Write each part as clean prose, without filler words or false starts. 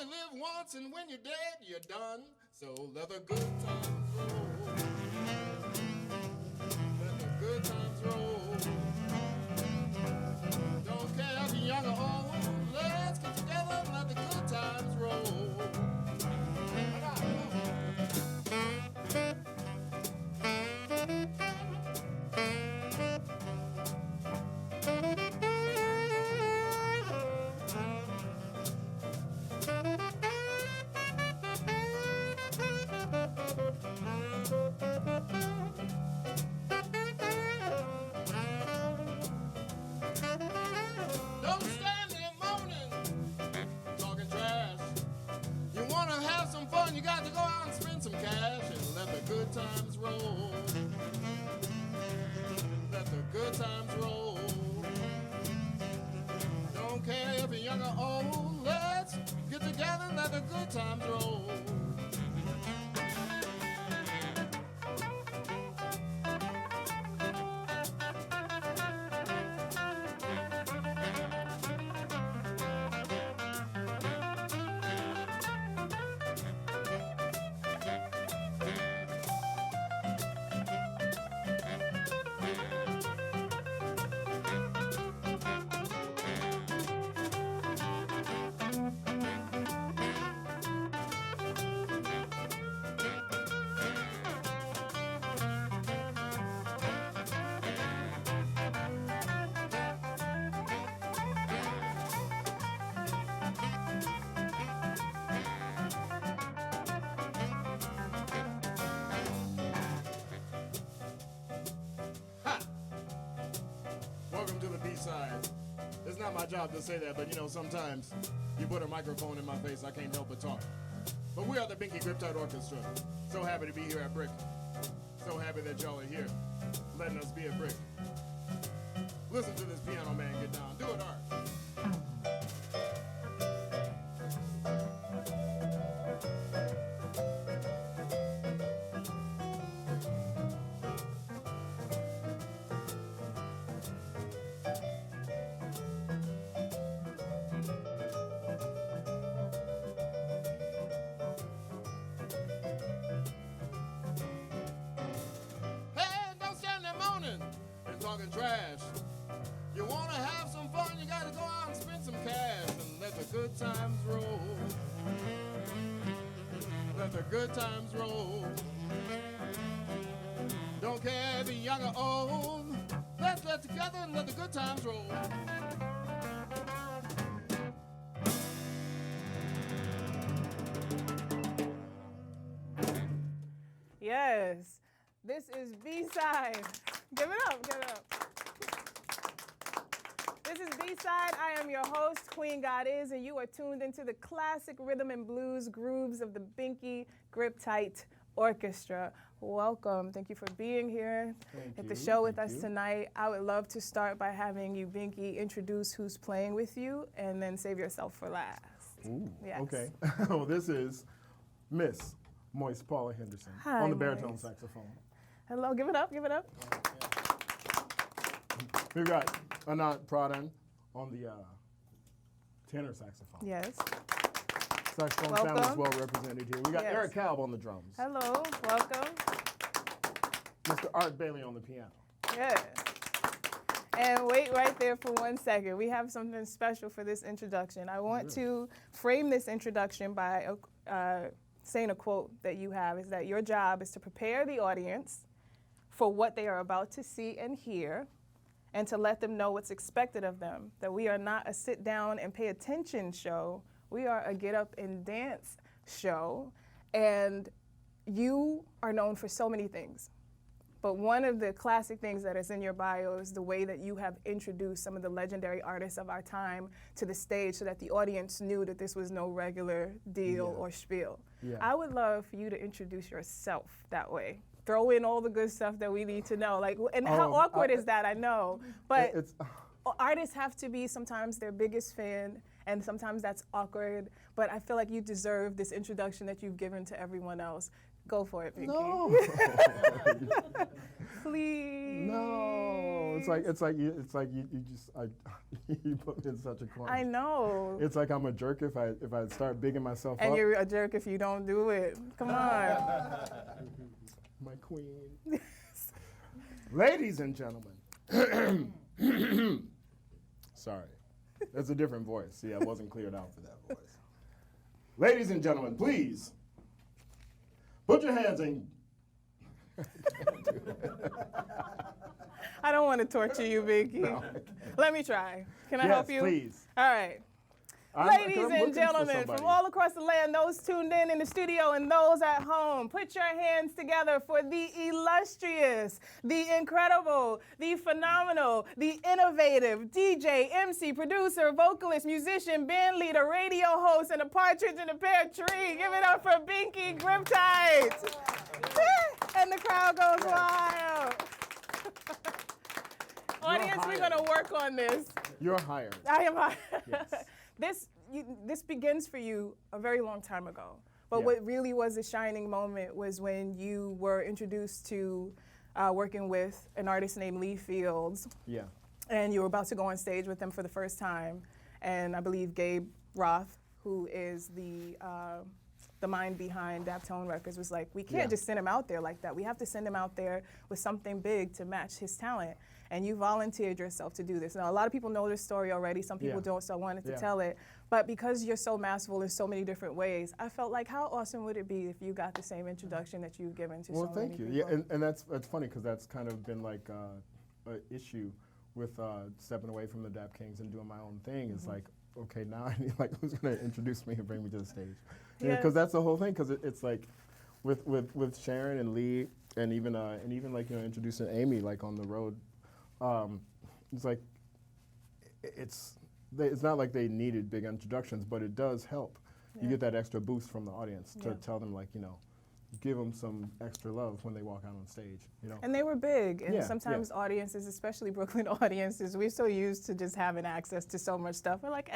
only live once, and when you're dead, you're done. So let the good times roll. Let the good times roll. Don't care if you're young or old. Let's get together and let the good times roll. Don't stand there moaning, talking trash. You wanna have some fun, you got to go out and spend some cash and let the good times roll. Let the good times roll. Don't care if you're young or old. Let's get together and let the good times roll. Welcome to the B-side. It's not my job to say that, but you know, sometimes you put a microphone in my face, I can't help but talk. But we are the Binky Griptite Orchestra. So happy to be here at BRIC. So happy that y'all are here, letting us be at BRIC. Listen to this piano man get down. Do it, Art. Talking trash. You wanna have some fun, you gotta go out and spend some cash and let the good times roll. Let the good times roll. Don't care if you're young or old. Let's get together and let the good times roll. Yes, this is B-side. Give it up, give it up. This is B-side. I am your host, Queen God Is, and you are tuned into the classic rhythm and blues grooves of the Binky Griptite Orchestra. Welcome. Thank you for being here at the show with us tonight. I would love to start by having you, Binky, introduce who's playing with you, and then save yourself for last. Ooh, yes. Okay. Well, this is Miss Moise Paula Henderson Hi, on the baritone Moise. saxophone. Hello, give it up, give it up. We've got Anant Pradhan on the tenor saxophone. Yes. Saxophone sound is well represented here. We got Yes. Eric Kalb on the drums. Hello, welcome. Mr. Art Bailey on the piano. Yes. And wait right there for 1 second. We have something special for this introduction. I want to frame this introduction by saying a quote that you have, is that your job is to prepare the audience for what they are about to see and hear, and to let them know what's expected of them. That we are not a sit down and pay attention show. We are a get up and dance show. And you are known for so many things. But one of the classic things that is in your bio is the way that you have introduced some of the legendary artists of our time to the stage so that the audience knew that this was no regular deal or spiel. Yeah. I would love for you to introduce yourself that way. Throw in all the good stuff that we need to know. Like, and how awkward is that? I know. But artists have to be sometimes their biggest fan, and sometimes that's awkward. But I feel like you deserve this introduction that you've given to everyone else. Go for it, Binky. No. Please. No. know, it's like you just you put me in such a corner. I know. It's like I'm a jerk if I start bigging myself up. And you're a jerk if you don't do it. Come on. My queen. Ladies and gentlemen. Sorry. That's a different voice. See, I wasn't cleared out for that voice. Ladies and gentlemen, please put your hands in. I don't want to torture you, Binky. No. Let me try. Can I Yes, help you? please. All right. Ladies and gentlemen from all across the land, those tuned in the studio and those at home, put your hands together for the illustrious, the incredible, the phenomenal, the innovative DJ, MC, producer, vocalist, musician, band leader, radio host, and a partridge in a pear tree. Give it up for Binky Griptite. And the crowd goes wild. Audience, we're going to work on this. You're hired. I am hired. Yes. This begins for you a very long time ago. But Yeah. what really was a shining moment was when you were introduced to working with an artist named Lee Fields. Yeah. And you were about to go on stage with them for the first time. And I believe Gabe Roth, who is the mind behind Dap-Tone Records, was like, we can't just send him out there like that. We have to send him out there with something big to match his talent. And you volunteered yourself to do this. Now, a lot of people know this story already. Some people don't, so I wanted to tell it. But because you're so masterful in so many different ways, I felt like, how awesome would it be if you got the same introduction that you've given to so many people? Well, thank you. Yeah, and that's funny because that's kind of been like an issue with stepping away from the Dap Kings and doing my own thing. It's like, okay, now I need, like, who's going to introduce me and bring me to the stage? Because that's the whole thing. Because it's like with Sharon and Lee and even like, you know, introducing Amy like on the road. It's like it's not like they needed big introductions, but it does help. You get that extra boost from the audience to tell them, like, you know, give them some extra love when they walk out on stage, you know. And they were big, and sometimes audiences, especially Brooklyn audiences, we're so used to just having access to so much stuff. We're like,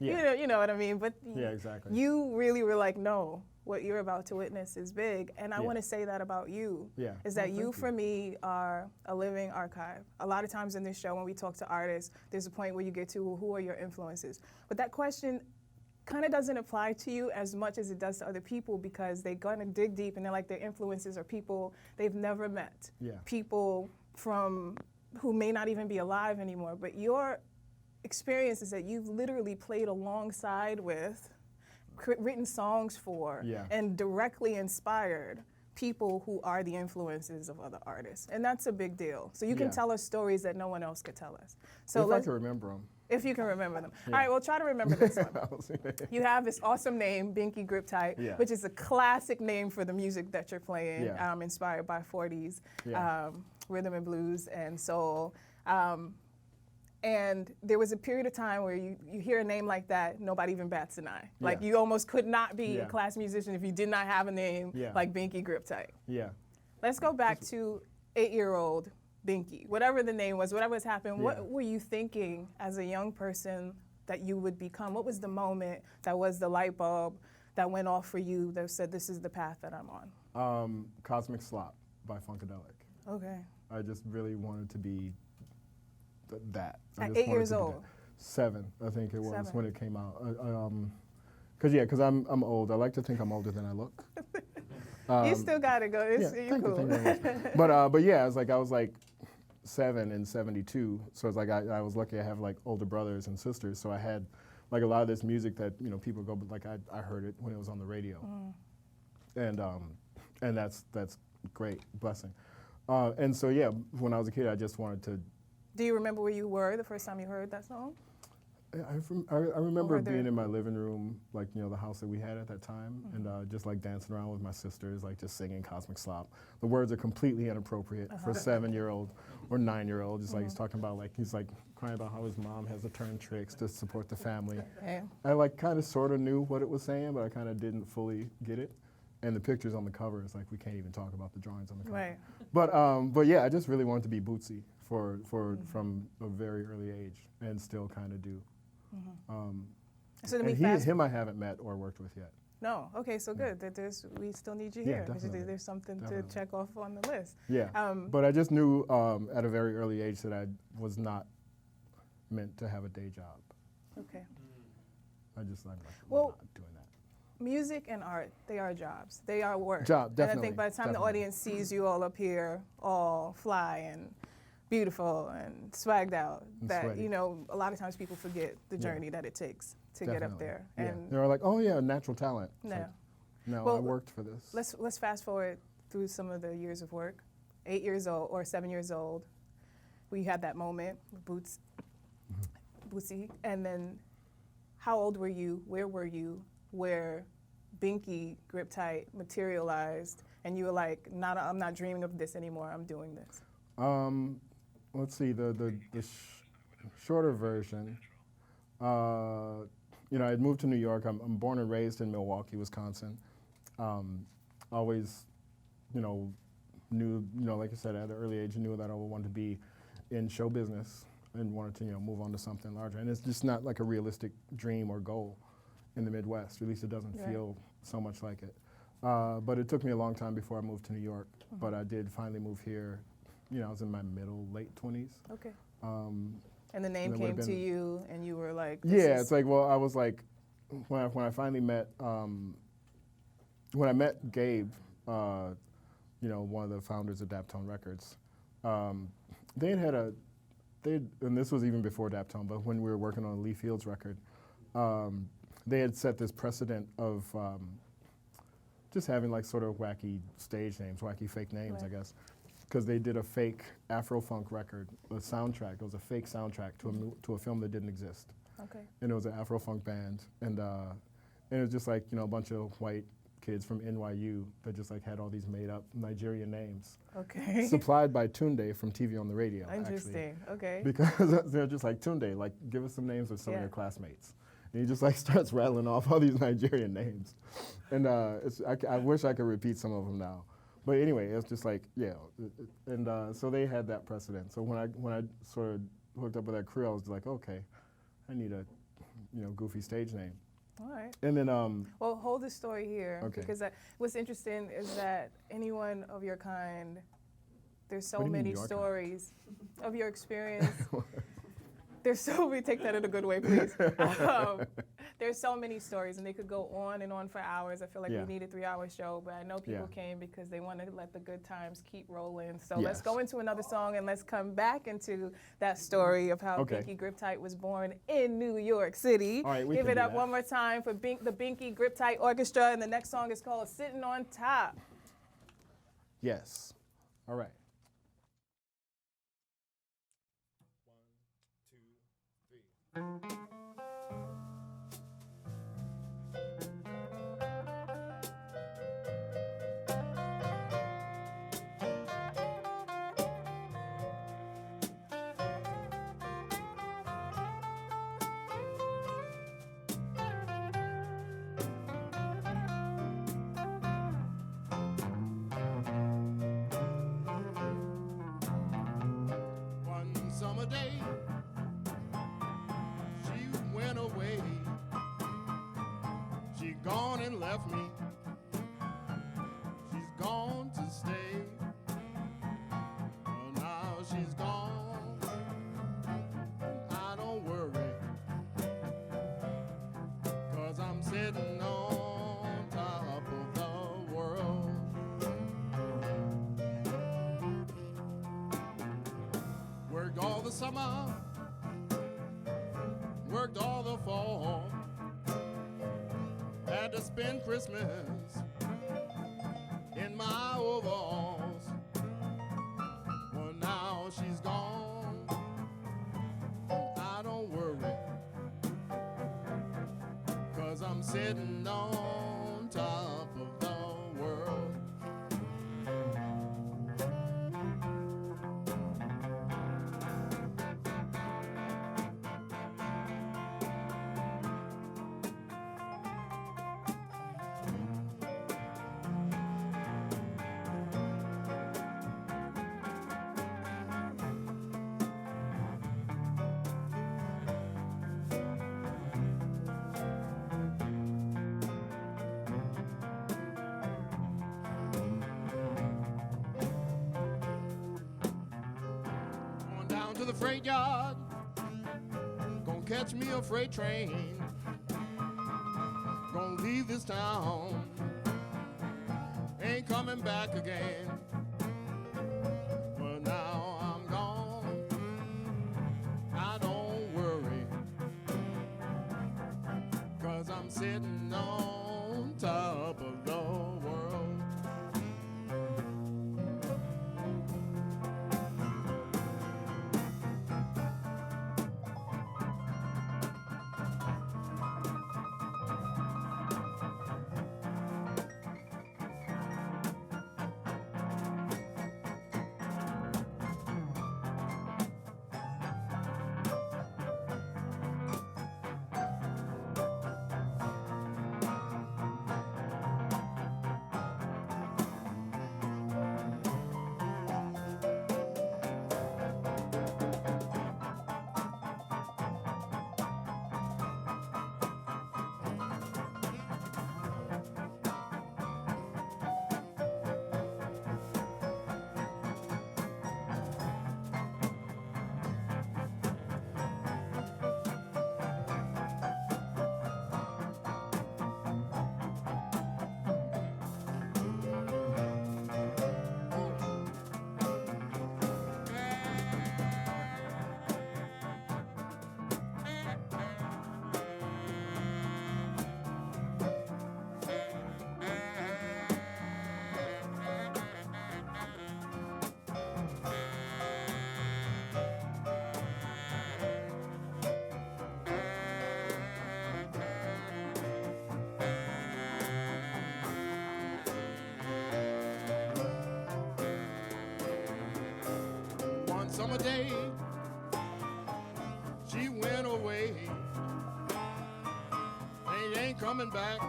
you know what I mean? But exactly. You really were like, no, what you're about to witness is big. And I want to say that about you, is that you, for me, are a living archive. A lot of times in this show, when we talk to artists, there's a point where you get to, well, who are your influences? But that question kind of doesn't apply to you as much as it does to other people, because they're gonna dig deep and they're like, their influences are people they've never met, people from who may not even be alive anymore. But your experience is that you've literally played alongside with, written songs for, and directly inspired people who are the influences of other artists, and that's a big deal. So you can tell us stories that no one else could tell us. So if I can remember them. If you can remember them. All right, well, try to remember this one. You have this awesome name, Binky Griptite, which is a classic name for the music that you're playing, inspired by 40s rhythm and blues and soul. And there was a period of time where you hear a name like that, nobody even bats an eye. Like, you almost could not be a class musician if you did not have a name like Binky Griptite. Let's go back to 8-year-old Binky, whatever the name was, whatever has happened. What were you thinking as a young person that you would become? What was the moment that was the light bulb that went off for you that said, this is the path that I'm on? Cosmic Slop by Funkadelic. Okay. I just really wanted to be that. At 8 years old? 7, I think it was, when it came out. Because I'm old. I like to think I'm older than I look. You still got to go. You're cool. But yeah, I was like 7 in 72, so it's like I was lucky I have like older brothers and sisters, so I had like a lot of this music that, you know, people go, but like I heard it when it was on the radio, and that's great, blessing. And so yeah, when I was a kid, I just wanted to. Do you remember where you were the first time you heard that song? I remember being in my living room, like, you know, the house that we had at that time, and just like dancing around with my sisters, like just singing Cosmic Slop. The words are completely inappropriate for a 7-year-old or 9-year-old. Just like he's talking about, like, he's like crying about how his mom has to turn tricks to support the family. I like kind of sort of knew what it was saying, but I kind of didn't fully get it. And the pictures on the cover, it's like we can't even talk about the drawings on the cover. But yeah, I just really wanted to be Bootsy from a very early age, and still kind of do. So and him I haven't met or worked with yet. No. Okay, so good. That we still need you Yeah, here. definitely. There's something Definitely. to check off on the list. Yeah, but I just knew at a very early age that I was not meant to have a day job. Okay. I'm like, Well, not doing that. Music and art, they are jobs. They are work. Job, And I definitely, think by the time definitely. the audience sees you all up here, all fly and beautiful and swagged out, And that, sweaty. you know, a lot of times people forget the Yeah. journey that it takes to get up Definitely. there. Yeah. And They were like, oh yeah, natural talent. It's no. like, no, Well, I worked for this. Let's fast forward through some of the years of work. 8 years old or 7 years old, we had that moment with Bootsy, and then how old were you? Where were you? Where Binky Griptite materialized, and you were like, I'm not dreaming of this anymore. I'm doing this. Let's see, the shorter version. You know, I had moved to New York. I'm born and raised in Milwaukee, Wisconsin. Always, you know, knew, you know, like I said, at an early age, I knew that I wanted to be in show business and wanted to, you know, move on to something larger. And it's just not like a realistic dream or goal in the Midwest. At least it doesn't feel so much like it. But it took me a long time before I moved to New York. But I did finally move here. You know, I was in my late 20s. Okay. Um, And the name And it came would've to been- you, and you were like, Yeah, it's like, well, I was like, when I finally met, when I met Gabe, you know, one of the founders of Dap-Tone Records, they had and this was even before Dap-Tone, but when we were working on a Lee Fields record, they had set this precedent of just having like sort of wacky stage names, wacky fake names, I Right. guess. Because they did a fake Afro-funk record, a soundtrack. It was a fake soundtrack to a film that didn't exist. okay. And it was an Afro-funk band. And it was just like, you know, a bunch of white kids from NYU that just like had all these made-up Nigerian names. Okay. Supplied by Tunde from TV on the Radio, Interesting. Okay. actually. Because they're just like, Tunde, like, give us some names of some of Yeah. your classmates. And he just like starts rattling off all these Nigerian names. And I wish I could repeat some of them now. But anyway, it's just like, yeah, and so they had that precedent. So when I sort of hooked up with that crew, I was like, okay, I need a, you know, goofy stage name. All right. And then, Well, hold the story here, Okay. because what's interesting is that anyone of your kind, there's so What do you mean many your kind? stories of your experience. There's so many, take that in a good way, please. There's so many stories, and they could go on and on for hours. I feel like Yeah. we need a 3-hour show, but I know people Yeah. came because they want to let the good times keep rolling. So let's Yes. go into another song, and let's come back into that story of how Okay. Binky Griptite was born in New York City. All right, we Give can it do up that. one more time for the Binky Griptite Orchestra, and the next song is called Sitting on Top. yes. All right. 1, 2, 3. One summer day, she went away. She gone and left me. She's gone to stay. Well, now she's gone. I don't worry, 'cause I'm sitting on top of the world. Worked all the summer, worked all the fall, had to spend Christmas in my overalls. Well, now she's gone, I don't worry, 'cause I'm sitting on top of the world. freight yard, gonna catch me a freight train, gonna leave this town, ain't coming back again. But now I'm gone, I don't worry, 'cause I'm sitting on top of the world. Summer day, she went away, and ain't coming back.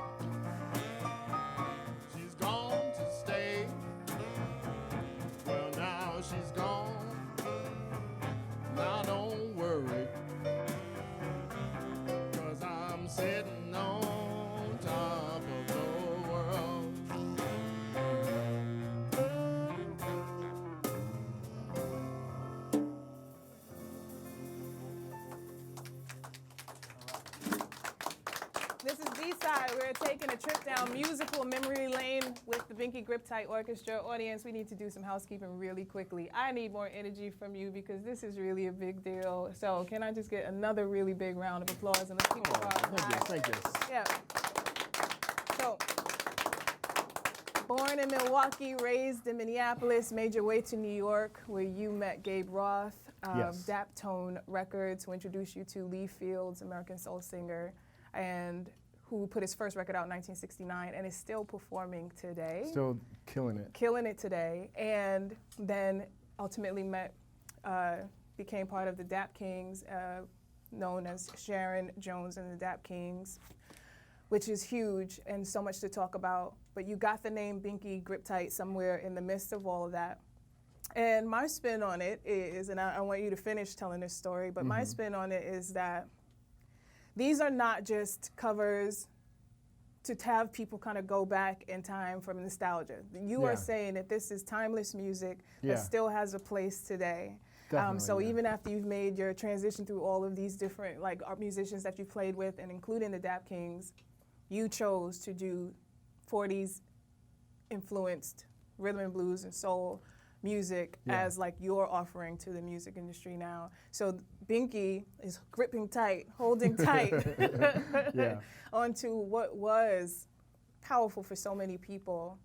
She's gone to stay. Well, now she's gone. Now don't worry, 'cause I'm sitting on top of the world. This is B-Side. We're taking a trip down musical memory lane with the Binky Griptite Orchestra. Audience, we need to do some housekeeping really quickly. I need more energy from you because this is really a big deal. So can I just get another really big round of applause and let's keep the bar high. Thank you. Yeah. So, born in Milwaukee, raised in Minneapolis, made your way to New York where you met Gabe Roth of Yes. Dap-Tone Records, who introduced you to Lee Fields, American soul singer, and who put his first record out in 1969 and is still performing today. Still killing it. Killing it today. And then ultimately became part of the Dap Kings, known as Sharon Jones and the Dap Kings, which is huge and so much to talk about. But you got the name Binky Griptite somewhere in the midst of all of that. And my spin on it is, and I want you to finish telling this story, but my spin on it is that these are not just covers to have people kind of go back in time from nostalgia. You are saying that this is timeless music that still has a place today. So even after you've made your transition through all of these different art musicians that you've played with, and including the Dap Kings, you chose to do 40s influenced rhythm and blues and soul music as your offering to the music industry now. So Binky is gripping tight, holding tight onto what was powerful for so many people,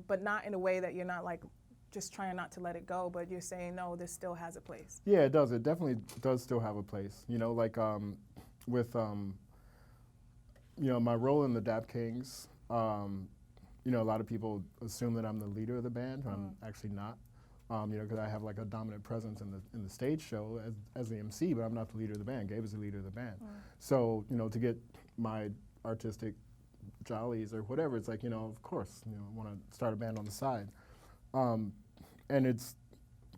but not in a way that you're not just trying not to let it go, but you're saying, no, this still has a place. Yeah, it does. It definitely does still have a place. With my role in the Dap Kings, a lot of people assume that I'm the leader of the band, but I'm actually not. Because I have a dominant presence in the stage show as the MC, but I'm not the leader of the band. Gabe is the leader of the band. So, to get my artistic jollies or whatever, it's of course, I want to start a band on the side. And it's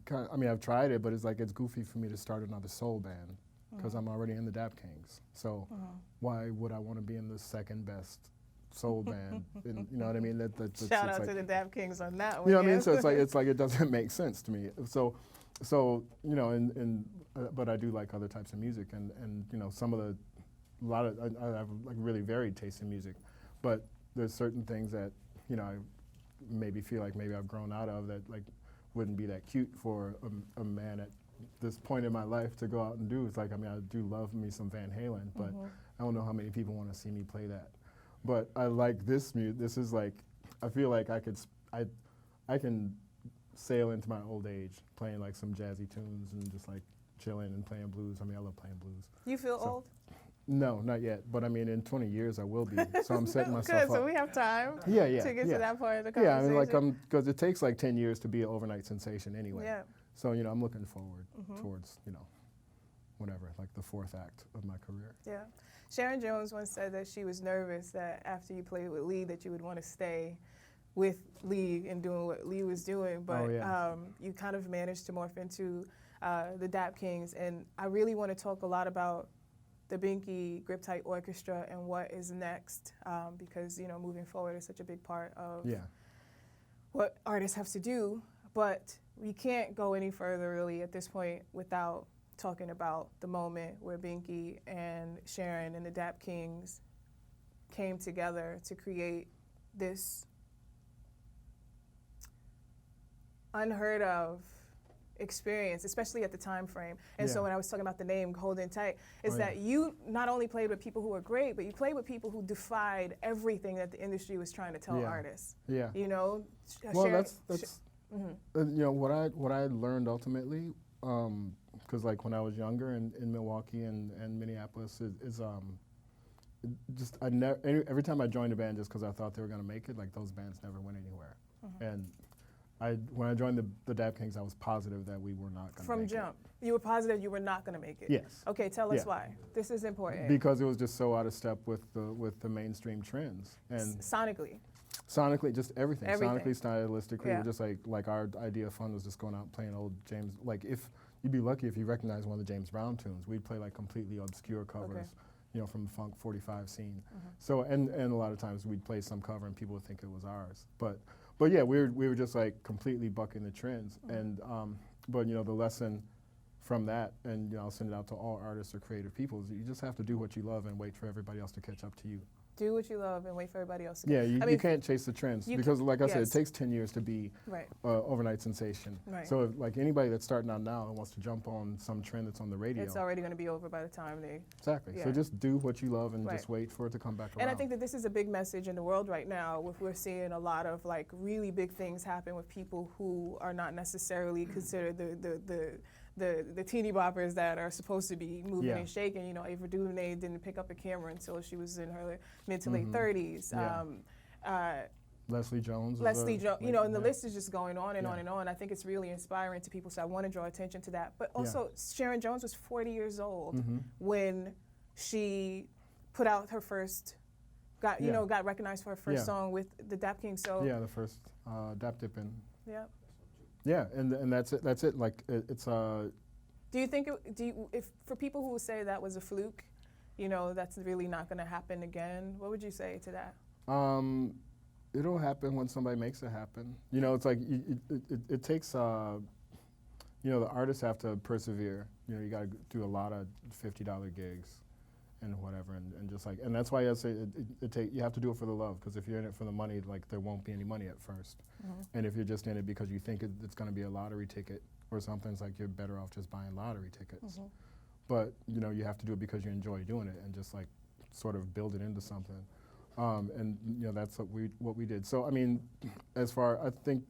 kind of, I've tried it, but it's goofy for me to start another soul band because I'm already in the Dap Kings. So why would I want to be in the second best soul band? And, you know what I mean? Shout out to the Dap Kings on that one. You know what I mean? So it's like it doesn't make sense to me. So so you know, but I do like other types of music, and you know, I have like really varied taste in music, but there's certain things that you know I maybe feel like maybe I've grown out of that like wouldn't be that cute for a man at this point in my life to go out and do. It's like, I mean, I do love me some Van Halen, but I don't know how many people want to see me play that. But I like this music. This is like, I feel like I can sail into my old age playing like some jazzy tunes and just like chilling and playing blues. I mean, I love playing blues. You feel old? No, not yet. But I mean, in 20 years I will be. So I'm setting myself Good, up. so we have time to get to that part of the conversation. Yeah, I mean, like because it takes like 10 years to be an overnight sensation anyway. Yeah. So, you know, I'm looking forward towards, you know, whatever, like the fourth act of my career. Yeah. Sharon Jones once said that she was nervous that after you played with Lee that you would want to stay with Lee and doing what Lee was doing, but you kind of managed to morph into the Dap Kings, and I really want to talk a lot about the Binky Griptite Orchestra and what is next, because, you know, moving forward is such a big part of what artists have to do, but we can't go any further really at this point without talking about the moment where Binky and Sharon and the Dap Kings came together to create this unheard of experience, especially at the time frame. And so when I was talking about the name Holding Tight, is that you not only played with people who were great, but you played with people who defied everything that the industry was trying to tell artists. Yeah. You know? Well, that's you know, what I learned ultimately, because like when I was younger in Milwaukee and Minneapolis, is just every time I joined a band just because I thought they were going to make it, like those bands never went anywhere. And when I joined the Dap Kings, I was positive that we were not going to make it. From jump, you were positive you were not going to make it? Yes. Okay, tell us why. This is important. Because it was just so out of step with the mainstream trends. And sonically, just everything. Sonically, stylistically, we're just like our idea of fun was just going out and playing old James, like if, you'd be lucky if you recognize one of the James Brown tunes. We'd play like completely obscure covers, you know, from the Funk 45 scene. So, and a lot of times we'd play some cover and people would think it was ours. But yeah, we were just like completely bucking the trends. And, but you know, the lesson from that, and you know, I'll send it out to all artists or creative people, is you just have to do what you love and wait for everybody else to catch up to you. Do what you love and wait for everybody else to catch up. Yeah, you can't chase the trends because, like I said, it takes 10 years to be overnight sensation. So if, like anybody that's starting out now and wants to jump on some trend that's on the radio, it's already going to be over by the time they... Exactly. So just do what you love and just wait for it to come back around. And I think that this is a big message in the world right now. We're seeing a lot of like really big things happen with people who are not necessarily considered the teeny boppers that are supposed to be moving and shaking. You know, Ava DuVernay didn't pick up a camera until she was in her mid to late 30s. Leslie Jones. You know, and the list is just going on and on and on. I think it's really inspiring to people, so I want to draw attention to that. But also, Sharon Jones was 40 years old when she put out her first, got recognized for her first song with the Dap Kings. So the first Dap Dippin'. Yeah. Yeah, and that's it. That's it. Like it's Do you think if for people who say that was a fluke, you know, that's really not going to happen again? What would you say to that? It'll happen when somebody makes it happen. You know, it's like it takes. You know, the artists have to persevere. You know, you got to do a lot of $50 gigs and whatever, and just like, and that's why I say you have to do it for the love, because if you're in it for the money, like there won't be any money at first. And if you're just in it because you think it's going to be a lottery ticket or something, it's like you're better off just buying lottery tickets. But you know, you have to do it because you enjoy doing it and just like sort of build it into something. And you know, that's what we did. So I mean, I think,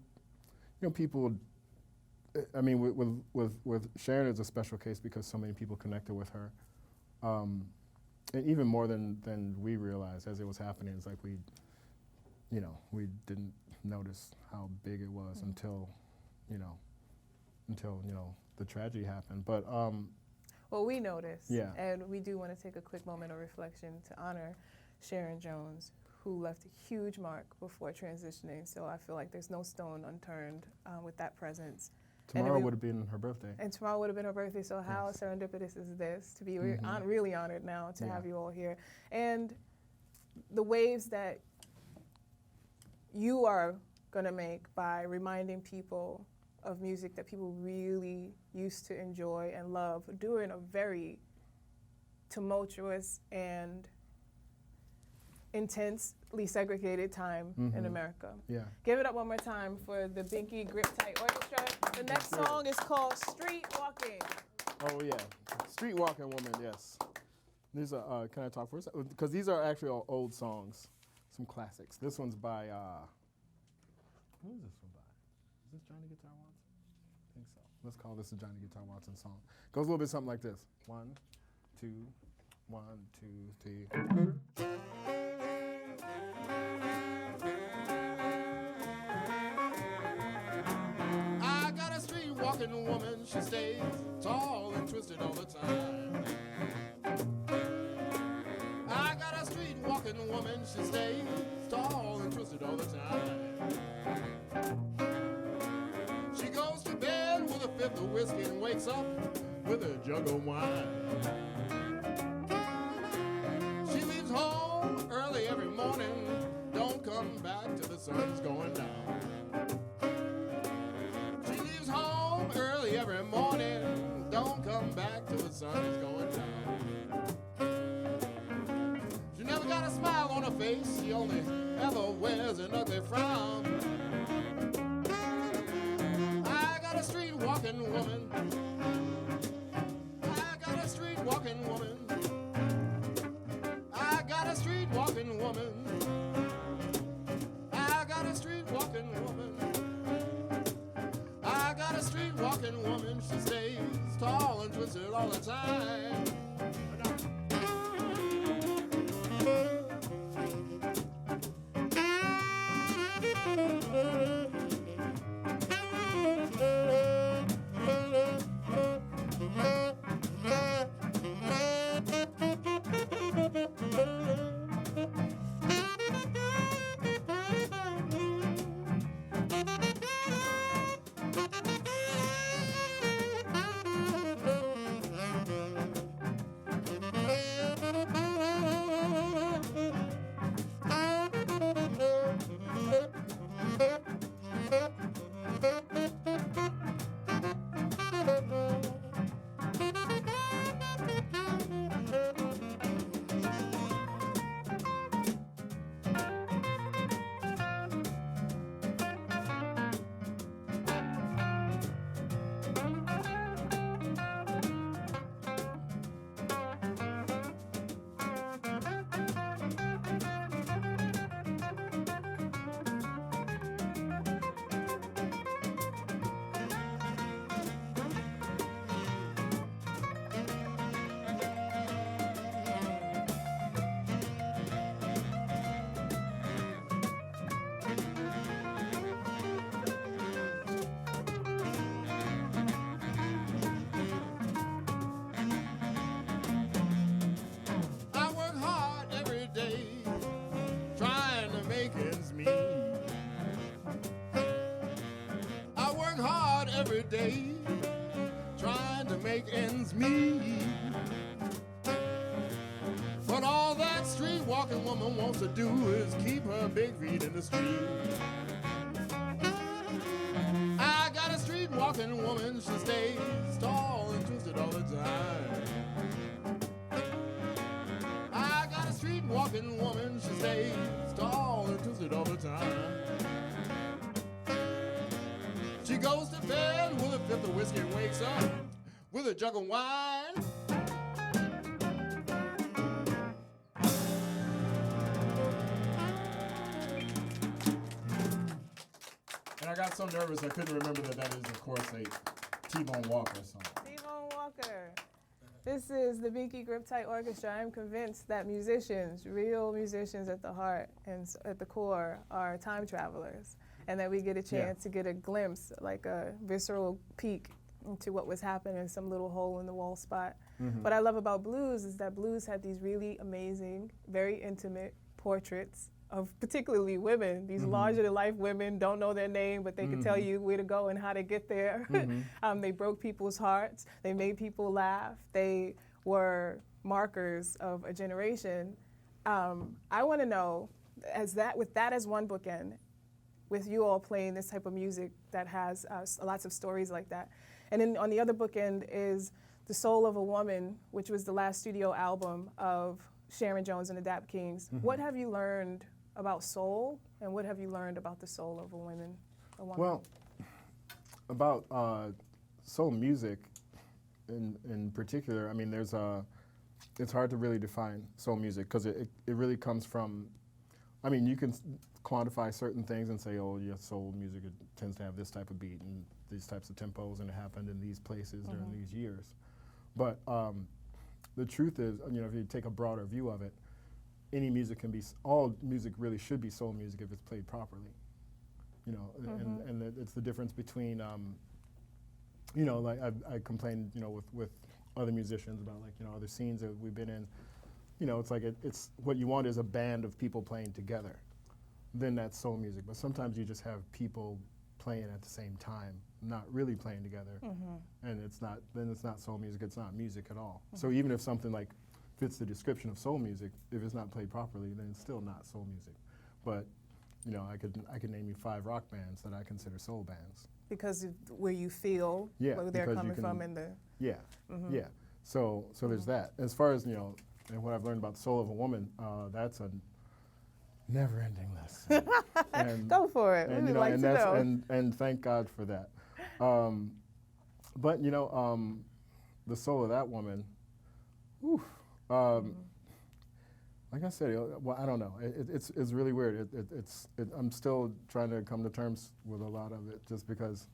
you know, people. I mean, with Sharon, it's a special case because so many people connected with her. And even more than we realized as it was happening, it's like we didn't notice how big it was until the tragedy happened. But well, we noticed, and we do want to take a quick moment of reflection to honor Sharon Jones, who left a huge mark before transitioning. So I feel like there's no stone unturned with that presence. Tomorrow would have been her birthday. And tomorrow would have been her birthday, so how serendipitous is this to be really honored now to have you all here. And the waves that you are going to make by reminding people of music that people really used to enjoy and love during a very tumultuous and intensely segregated time in America. Yeah. Give it up one more time for the Binky Griptite Orchestra. The next song is called Street Walking. Oh yeah, Street Walking Woman. Yes. These are. Can I talk for a second? Because these are actually all old songs, some classics. This one's by. Who is this one by? Is this Johnny Guitar Watson? I think so. Let's call this a Johnny Guitar Watson song. Goes a little bit something like this. 1, 2, 1, 2, 3. I got a street walking woman. She stays tall and twisted all the time. I got a street walking woman. She stays tall and twisted all the time. She goes to bed with a fifth of whiskey and wakes up with a jug of wine. She leaves home early every morning, don't come back till the sun's going down. She leaves home early every morning, don't come back till the sun is going down. She never got a smile on her face, she only ever wears an ugly frown. I got a street walking woman. I got a street walking woman. I got a street walking woman. I got a street walking woman. I got a street walking woman. She stays tall and twisted all the time. Every day, trying to make ends meet. But all that street walking woman wants to do is keep her big feet in the street. I got a street walking woman, she stays tall and twisted all the time. I got a street walking woman, she stays tall and twisted all the time. She goes to bed with a fifth of whiskey and wakes up with a jug of wine. And I got so nervous I couldn't remember that is, of course, a T-Bone Walker song. T-Bone Walker. This is the Binky Griptite Orchestra. I'm convinced that musicians, real musicians at the heart and at the core, are time travelers. And that we get a chance to get a glimpse, like a visceral peek into what was happening in some little hole in the wall spot. What I love about blues is that blues had these really amazing, very intimate portraits of particularly women. These larger-than-life women don't know their name, but they can tell you where to go and how to get there. They broke people's hearts. They made people laugh. They were markers of a generation. I want to know, with that as one bookend, with you all playing this type of music that has lots of stories like that. And then on the other bookend is The Soul of a Woman, which was the last studio album of Sharon Jones and the Dap Kings. Mm-hmm. What have you learned about soul, and what have you learned about the soul of a woman? Well, about soul music in particular, I mean, it's hard to really define soul music because it really comes from, I mean, you can quantify certain things and say, oh, yeah, soul music, it tends to have this type of beat and these types of tempos, and it happened in these places during these years. But the truth is, you know, if you take a broader view of it, any music can be, all music really should be soul music if it's played properly. You know, and it's the difference between, you know, like I complained, you know, with other musicians about, like, you know, other scenes that we've been in. You know, it's like it's what you want is a band of people playing together. Then that's soul music. But sometimes you just have people playing at the same time, not really playing together, and then it's not soul music. It's not music at all. So even if something like fits the description of soul music, if it's not played properly, then it's still not soul music. But you know, I could name you 5 rock bands that I consider soul bands. Because of where you feel, where they're coming from, and the yeah. So there's that. As far as, you know, and what I've learned about the soul of a woman, that's a never-ending list. Go for it. And, We'd you know, like and to that's know. and thank God for that. But you know, the soul of that woman, whew, like I said, well, I don't know. It's really weird. I'm still trying to come to terms with a lot of it, just because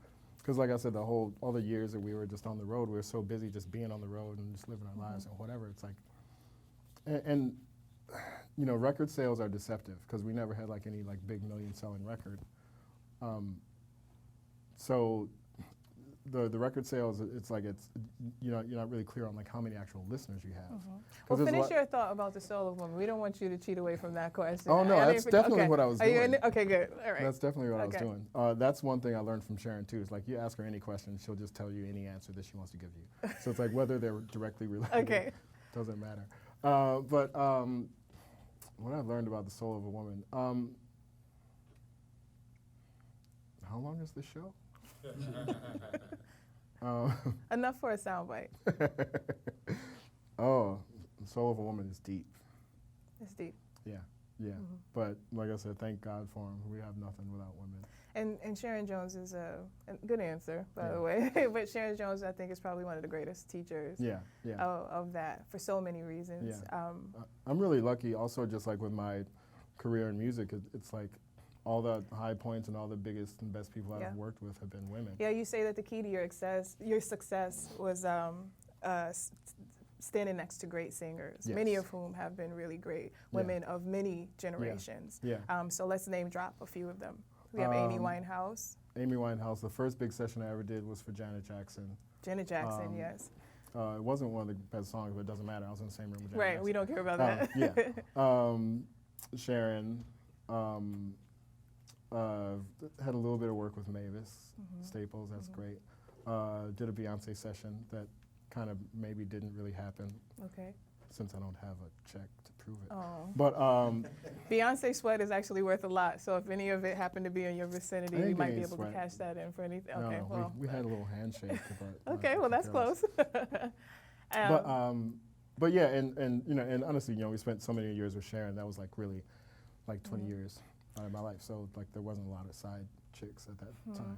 like I said, all the years that we were just on the road, we were so busy just being on the road and just living our lives and whatever. It's like, and you know, record sales are deceptive because we never had like any like big million-selling record. So the record sales, it's like you're not really clear on like how many actual listeners you have. Well, finish your thought about the soul of woman. We don't want you to cheat away from that question. Oh no, that's definitely what I was Are you doing. okay, good. All right. That's definitely what I was doing. That's one thing I learned from Sharon too. Is like you ask her any question, she'll just tell you any answer that she wants to give you. So it's like whether they're directly related, doesn't matter. But what I've learned about the soul of a woman. How long is this show? Enough for a soundbite. Oh, the soul of a woman is deep. It's deep. Yeah. But like I said, thank God for him. We have nothing without women. And Sharon Jones is a good answer, by the way. But Sharon Jones, I think, is probably one of the greatest teachers of that for so many reasons. Yeah. I'm really lucky also, just like with my career in music, it's like all the high points and all the biggest and best people I've worked with have been women. Yeah, you say that the key to your success was standing next to great singers, many of whom have been really great women of many generations. So let's name drop a few of them. We have Amy Winehouse. Amy Winehouse, the first big session I ever did was for Janet Jackson. Janet Jackson, yes. It wasn't one of the best songs, but it doesn't matter. I was in the same room with Janet Jackson. We don't care about that. Sharon. Had a little bit of work with Mavis Staples, that's great. Did a Beyonce session that kind of maybe didn't really happen. Since I don't have a check to prove it. But Beyonce sweat is actually worth a lot, so if any of it happened to be in your vicinity, you might be able to cash that in for anything. No, we had a little handshake. But, well, that's close. But yeah, and you know, and honestly, you know, we spent so many years with Sharon. That was like really, like 20 years out of my life. So like there wasn't a lot of side chicks at that time.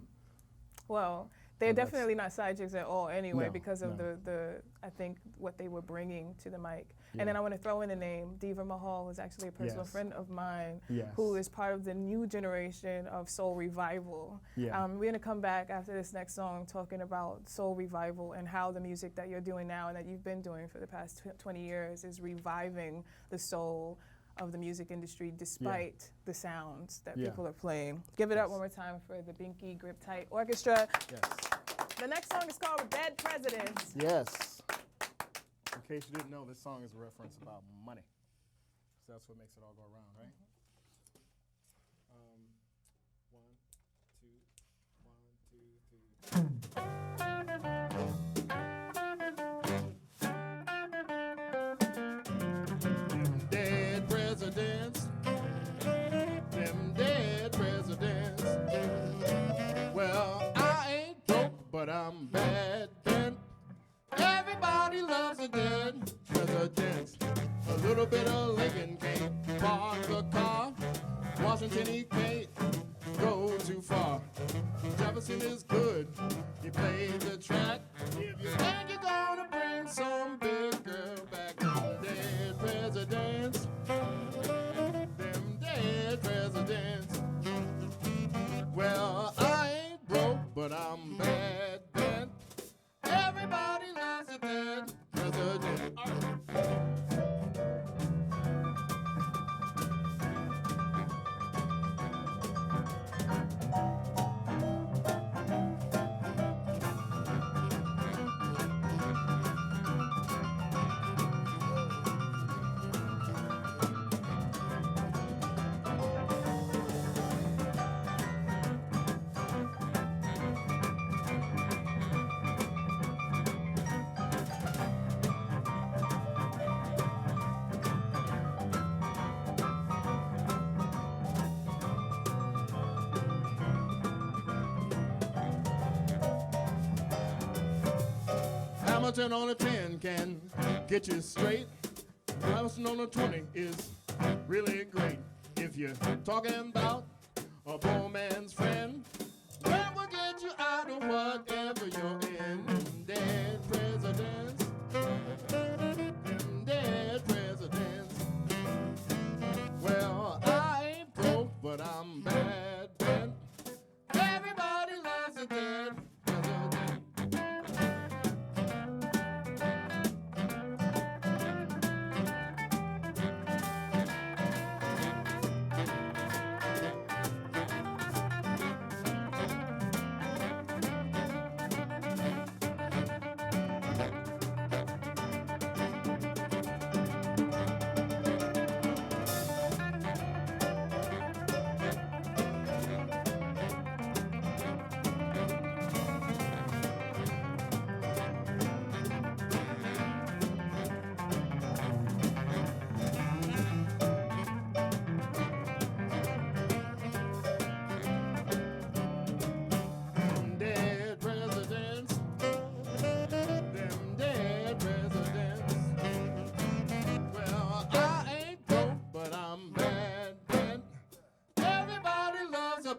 Well, they're definitely not side chicks at all anyway, because of the I think what they were bringing to the mic. And then I want to throw in a name. Diva Mahal was actually a personal friend of mine who is part of the new generation of soul revival. We're going to come back after this next song talking about soul revival and how the music that you're doing now and that you've been doing for the past 20 years is reviving the soul of the music industry despite the sounds that people are playing. Give it up one more time for the Binky Griptite Orchestra. The next song is called Dead Presidents. Yes. In case you didn't know, this song is a reference about money. So that's what makes it all go around, right? 1, 2, 1, 2, 3. Them dead presidents. Them dead presidents. Washington, he can't go too far. Jefferson is good, he played the track. If you think you're gonna bring some big girl back, them dead presidents, them dead presidents. Well, I ain't broke, but I'm bad bent. Everybody loves a dead president. Hamilton on a 10 can get you straight. Hamilton on a 20 is really great. If you're talking about a poor man's friend, that will get you out of whatever you're in. Dead presidents, dead presidents. Well, I ain't broke, but I'm bad bent. Everybody loves a dead president.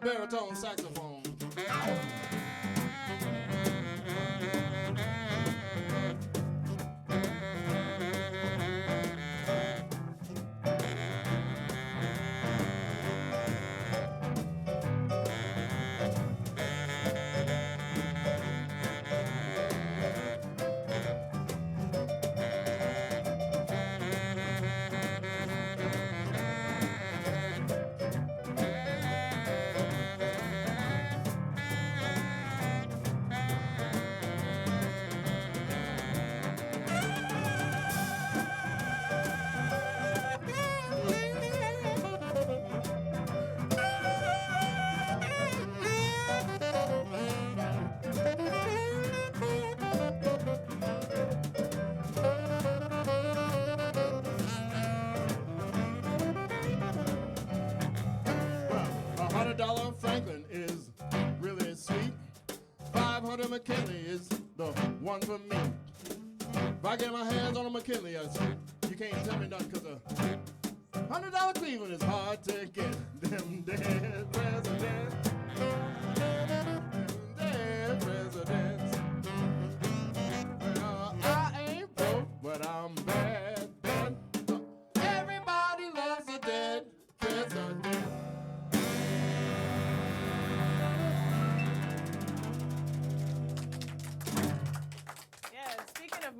Baritone saxophone. $100 Franklin is really sweet. 500 McKinley is the one for me. If I get my hands on a McKinley, you can't tell me nothing, cause a $100 Cleveland is hard to get. Them dead presidents, them dead presidents. Well, I ain't broke, but I'm bad bent. Everybody loves a dead president.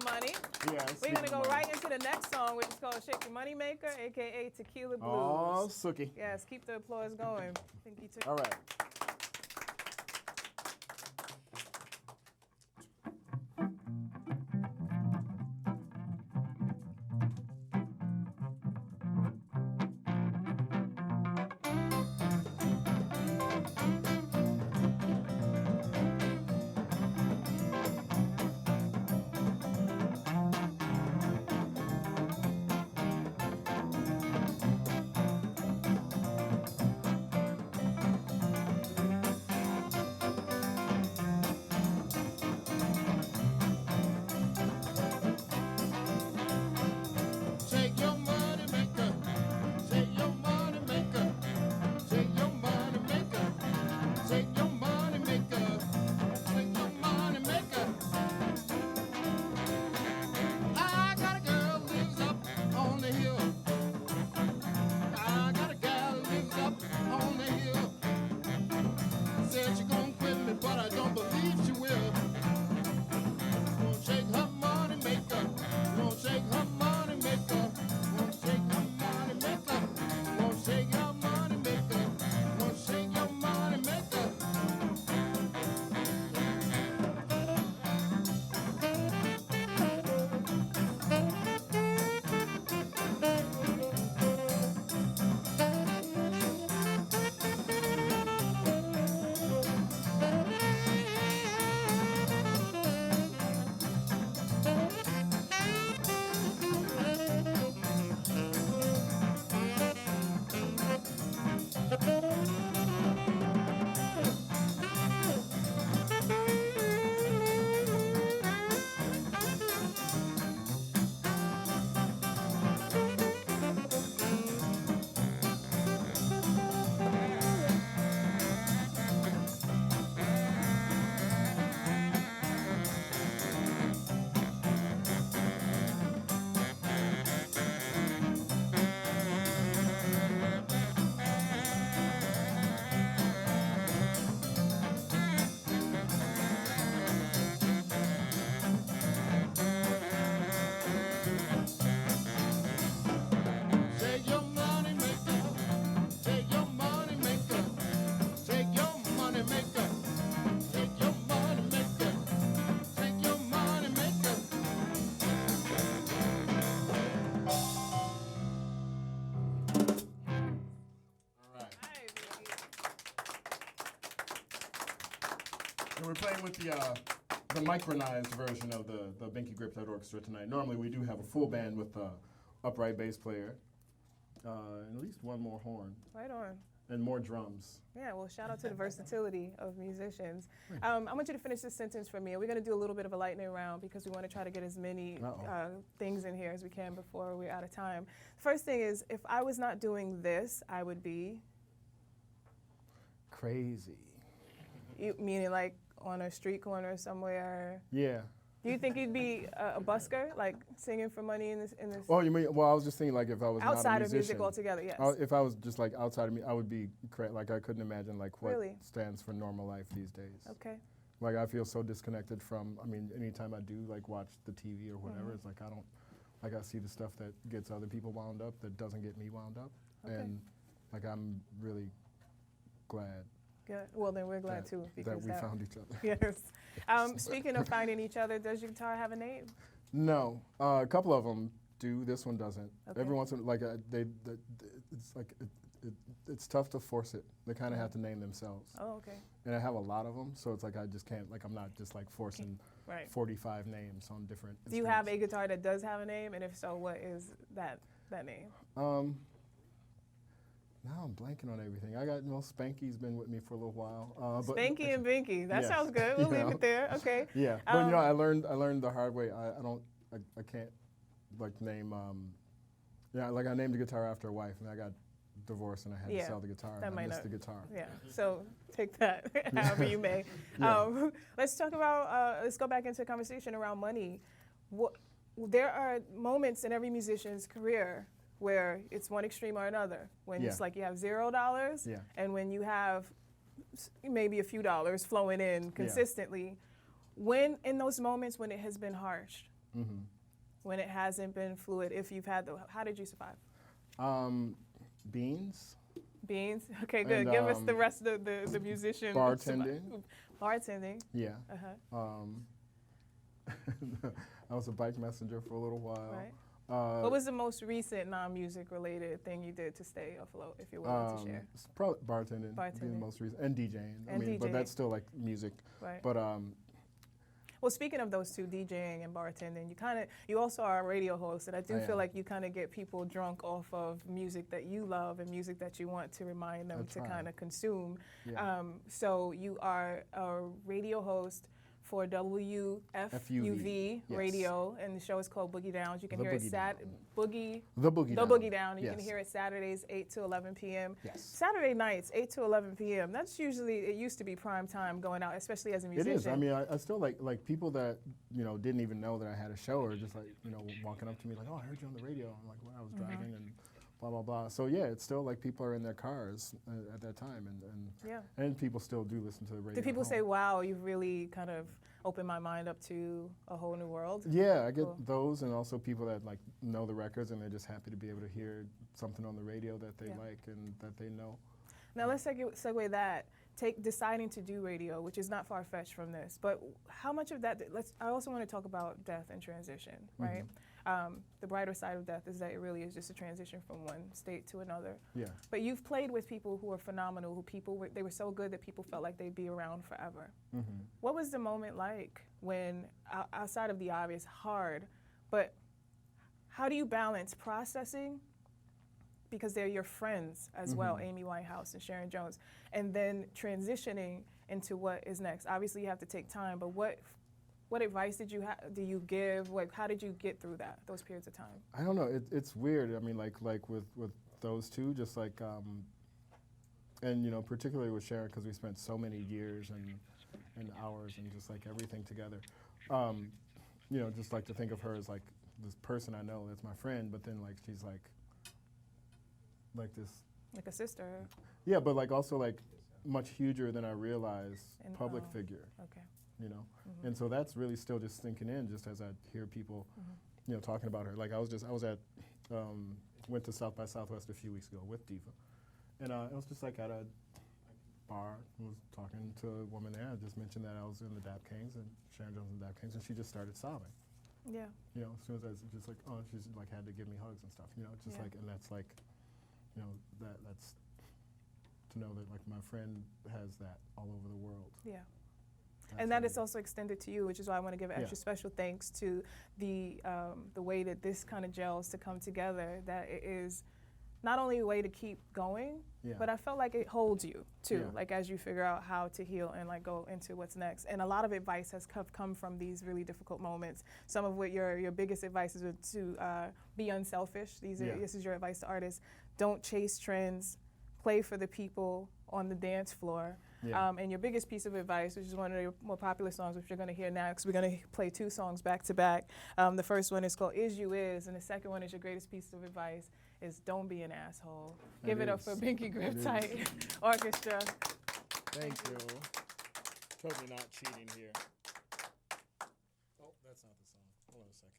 Money. Yes. We're going to go right into the next song, which is called Shake Your Money Maker, a.k.a. Tequila Blues. Oh, Sookie. Yes, keep the applause going. All right. And we're playing with the micronized version of the Binky Griptite Orchestra tonight. Normally we do have a full band with a upright bass player, and at least one more horn. Right on. And more drums. Yeah, well, shout out to the versatility of musicians. I want you to finish this sentence for me. We're going to do a little bit of a lightning round because we want to try to get as many things in here as we can before we're out of time. First thing is, if I was not doing this, I would be? Crazy. Meaning like on a street corner somewhere? Yeah. Do you think you'd be a busker, like singing for money in this? Oh, you mean? Well, I was just thinking like if I was outside not a of musician, music altogether. Yes. If I was just like outside of me, I would be like I couldn't imagine like what Really? stands for normal life these days. Okay. Like I feel so disconnected from. I mean, anytime I do like watch the TV or whatever, it's like I don't. Like I see the stuff that gets other people wound up that doesn't get me wound up, and like I'm really glad. Good. Well, then we're glad too because that we found each other. Yes. Speaking of finding each other, does your guitar have a name? No, a couple of them do. This one doesn't. Okay. Every once in like it's like it's tough to force it. They kind of have to name themselves. Oh, okay. And I have a lot of them, so it's like I just can't. Like I'm not just like forcing 45 names on different. Do you have a guitar that does have a name, and if so, what is that name? Now I'm blanking on everything. I got Spanky's been with me for a little while. Spanky and Binky. That Yes. sounds good. We'll leave it there. Okay. Yeah, but you know, I learned the hard way. I can't like name. Like I named the guitar after a wife, and I got divorced, and I had to sell the guitar. That and might I missed not, the guitar. Yeah. So take that however you may. Let's talk about. Let's go back into a conversation around money. There are moments in every musician's career where it's one extreme or another. When it's like you have $0, and when you have maybe a few dollars flowing in consistently. When in those moments when it has been harsh, when it hasn't been fluid, if you've had how did you survive? Beans. Beans. Okay, good. And, give us the rest of the musician. Bartending. Bartending. Yeah. I was a bike messenger for a little while. Right. What was the most recent non-music related thing you did to stay afloat, if you're willing to share? Probably bartending. Being the most recent, and DJing. But that's still like music. Right. But well, speaking of those two, DJing and bartending, you also are a radio host, and I do feel like you kind of get people drunk off of music that you love and music that you want to remind them to kind of consume. Yeah. So you are a radio host for WFUV radio, and the show is called Boogie Down. You can hear it Boogie Down. You can hear it Saturdays 8 to 11 p.m. Yes. Saturday nights 8 to 11 p.m. That's usually, it used to be prime time going out, especially as a musician. It is. I mean, I still like people that didn't even know that I had a show, or just like walking up to me like, oh, I heard you on the radio. I'm like, well, I was driving and blah blah blah. So yeah, it's still like people are in their cars at that time, and people still do listen to the radio. Do people say, wow, you've really kind of opened my mind up to a whole new world? Yeah, I get those, and also people that like know the records, and they're just happy to be able to hear something on the radio that they like and that they know. Now let's segue that. Deciding to do radio, which is not far-fetched from this, but how much of that, I also want to talk about death and transition, right? The brighter side of death is that it really is just a transition from one state to another. Yeah. But you've played with people who are phenomenal, they were so good that people felt like they'd be around forever. What was the moment like when, outside of the obvious, hard, but how do you balance processing because they're your friends as well, Amy Winehouse and Sharon Jones, and then transitioning into what is next. Obviously, you have to take time, but what advice do you give? Like, how did you get through those periods of time? I don't know. It's weird. I mean, like with those two, just like, and you know, particularly with Sharon, because we spent so many years and hours and just like everything together. You know, just like to think of her as like this person I know that's my friend, but then like she's like this. Like a sister. Yeah, but like also like much huger than I realized public figure. Okay. You know, and so that's really still just sinking in, just as I hear people, you know, talking about her. Like I went to South by Southwest a few weeks ago with Diva, and I was just like at a bar, was talking to a woman there. I just mentioned that I was in the Dap Kings and Sharon Jones and the Dap Kings, and she just started sobbing. Yeah. You know, as soon as I was just like, oh, she's like had to give me hugs and stuff. You know, just like, and that's like, you know, that's to know that like my friend has that all over the world. Yeah. That's And that really is also extended to you, which is why I want to give extra special thanks to the way that this kind of gels to come together. That it is not only a way to keep going, but I felt like it holds you too, like as you figure out how to heal and like go into what's next. And a lot of advice has come from these really difficult moments. Some of what your biggest advice is to be unselfish. This is your advice to artists. Don't chase trends. Play for the people on the dance floor. And your biggest piece of advice, which is one of your more popular songs, which you're going to hear now, because we're going to play 2 songs back to back. The first one is called Is You Is, and the second one is your greatest piece of advice, is don't be an asshole. Give it up for Binky Griptite Orchestra. Thank you. Totally not cheating here. Oh, that's not the song. Hold on a second.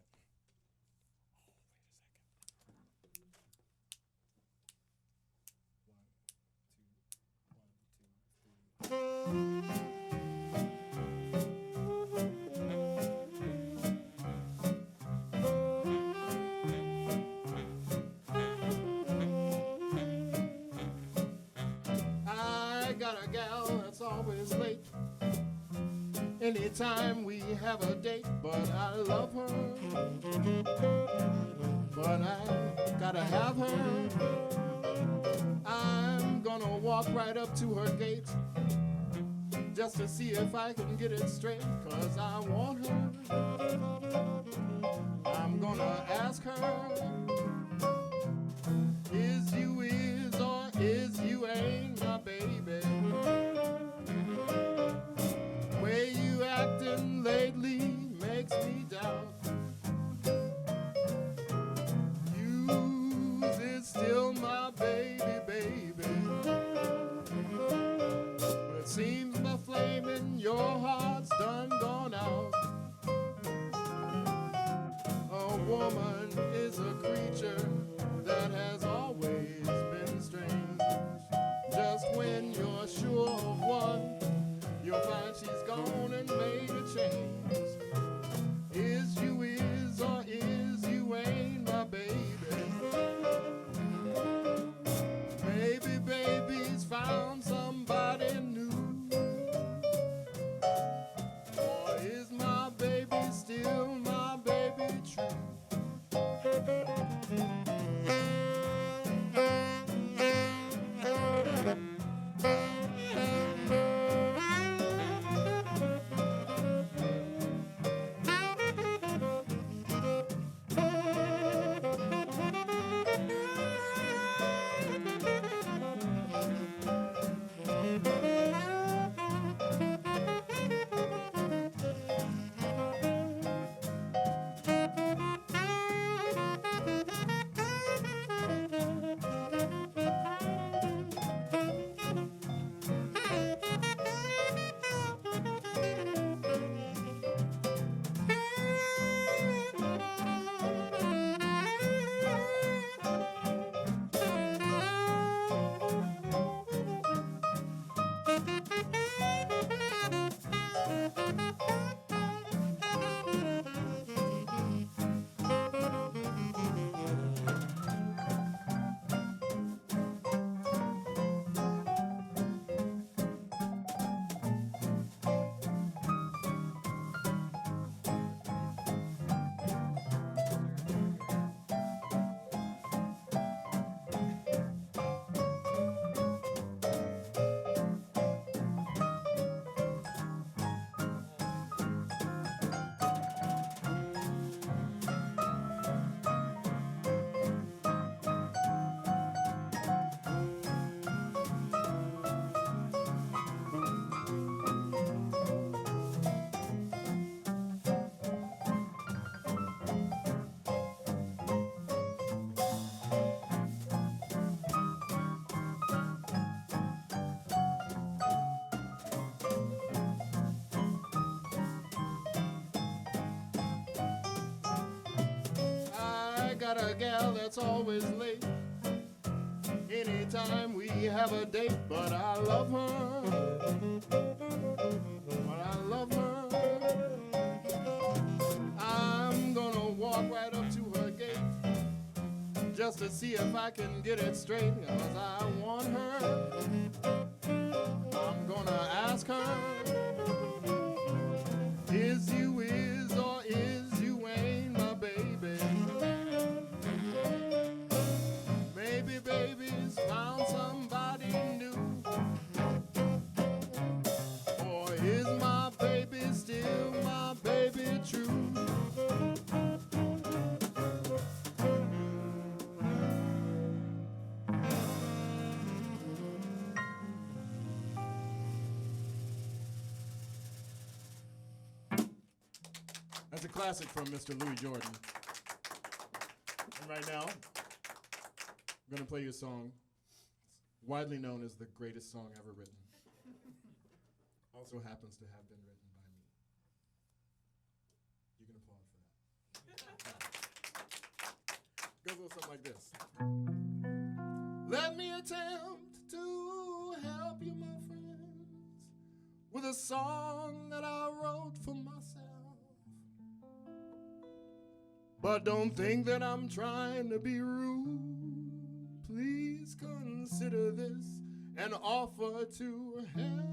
I got a gal that's always late anytime we have a date, but I love her, but I gotta have her. I'm gonna walk right up to her gate just to see if I can get it straight, 'cause I want her. I'm gonna ask her, is you is or is you ain't my baby? Way you acting lately makes me doubt. You is still my baby, baby. But it seems the flame in your heart's done gone out. A woman is a creature that has always been strange. Just when you're sure of one, you'll find she's gone and made a change. Is you is or is you ain't my baby? Maybe baby's found somebody new. Or is my baby still my baby true? got a gal that's always late anytime we have a date, but I love her. But I love her. I'm gonna walk right up to her gate just to see if I can get it straight, 'cause I want her. I'm gonna ask her, is you is or is you ain't my baby? Maybe baby's found somebody new, or is my baby still my baby true? That's a classic from Mr. Louis Jordan. And right now, I'm going to play you a song widely known as the greatest song ever written. Also happens to have been written by me. You can applaud for that. Goes a little something like this. Let me attempt to help you, my friends, with a song that I wrote for myself. But don't think that I'm trying to be rude. Please consider this an offer to help.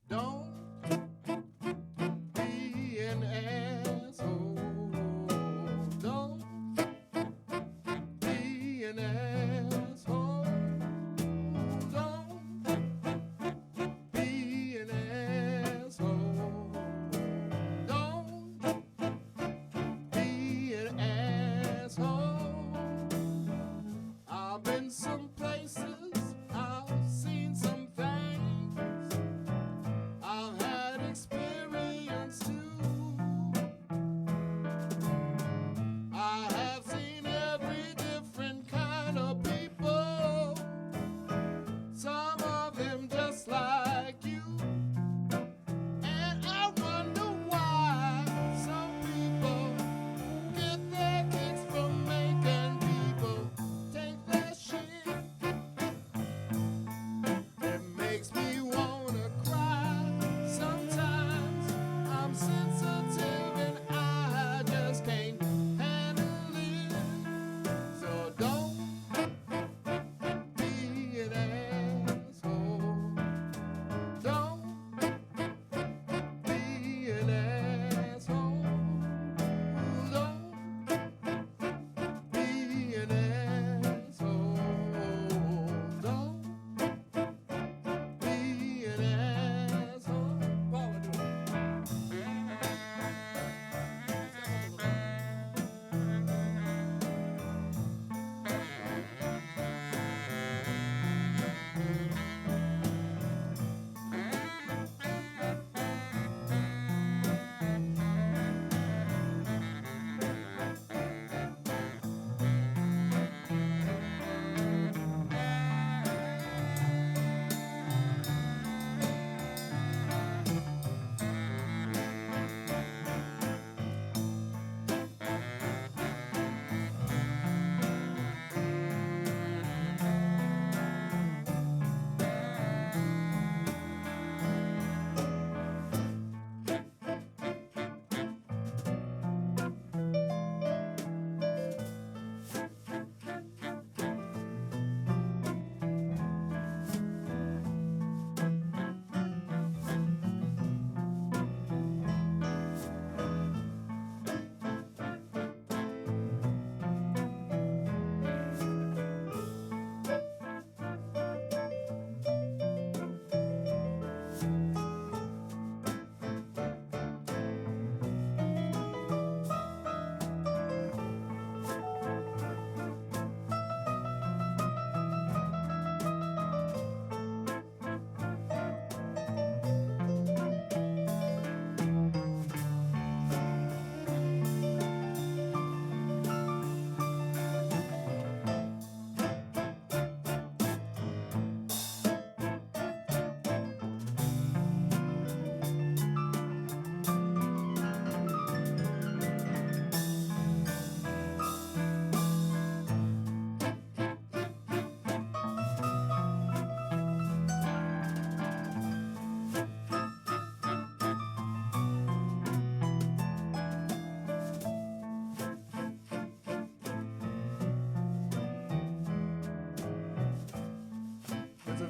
Don't be an asshole. Don't be an asshole. Don't be an asshole. Don't be an asshole. I've been some places, I've seen some things, I've had experience too. I have seen every different kind of people, some of them just like you. And I wonder why some people get their kicks from making people take their shit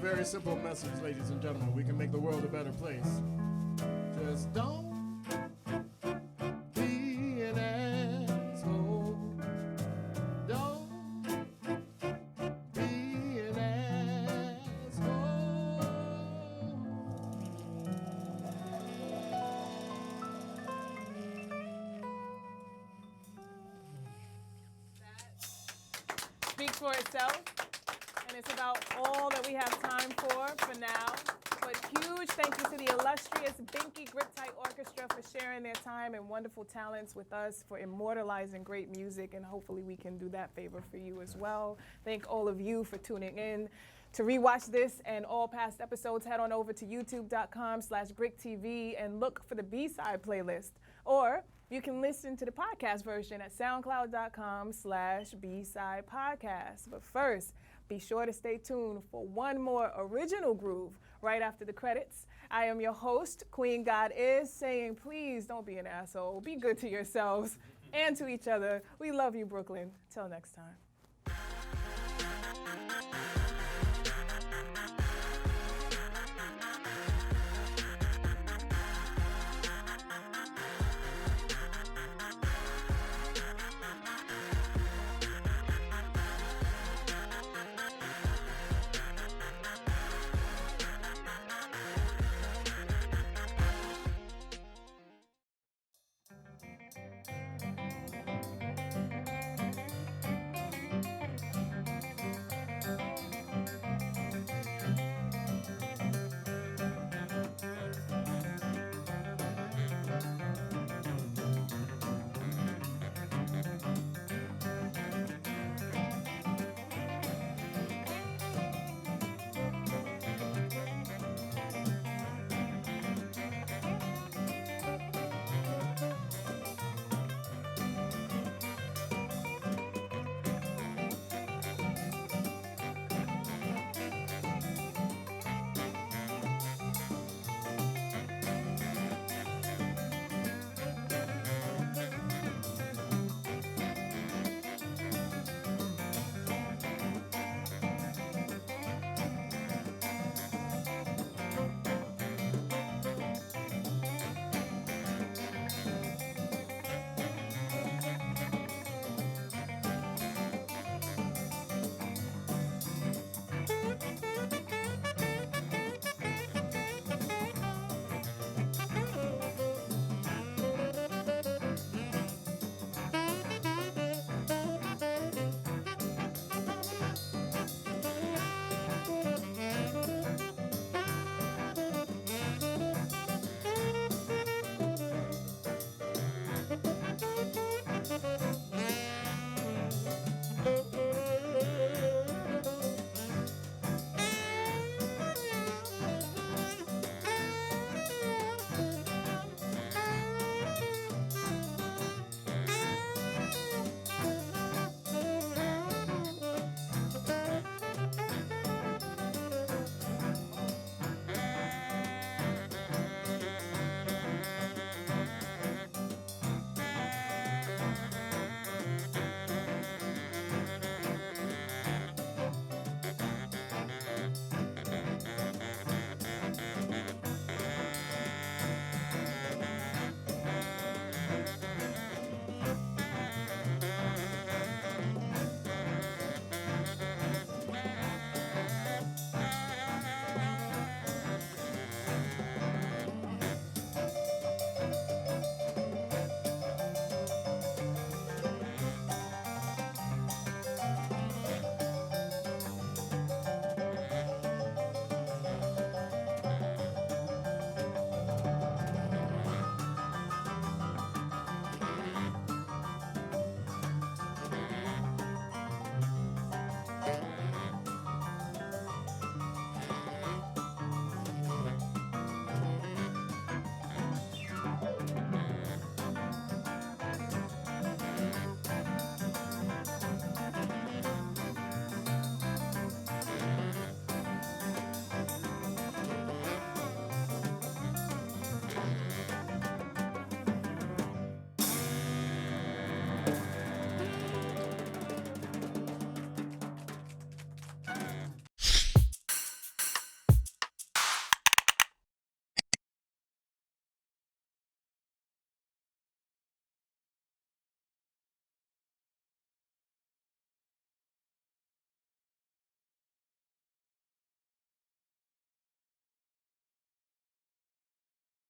very simple message, ladies and gentlemen. We can make the world a better place. Just don't be an asshole. Don't be an asshole. Speaks for itself, and it's about all that we have time for now. But huge thank you to the illustrious Binky Griptite Orchestra for sharing their time and wonderful talents with us, for immortalizing great music, and hopefully we can do that favor for you as well. Thank all of you for tuning in. To rewatch this and all past episodes, head on over to youtube.com/BRIC TV and look for the B-side playlist. Or you can listen to the podcast version at soundcloud.com/B-side podcast. But first, be sure to stay tuned for one more original groove right after the credits. I am your host, Queen God Is, saying please don't be an asshole. Be good to yourselves and to each other. We love you, Brooklyn. Till next time.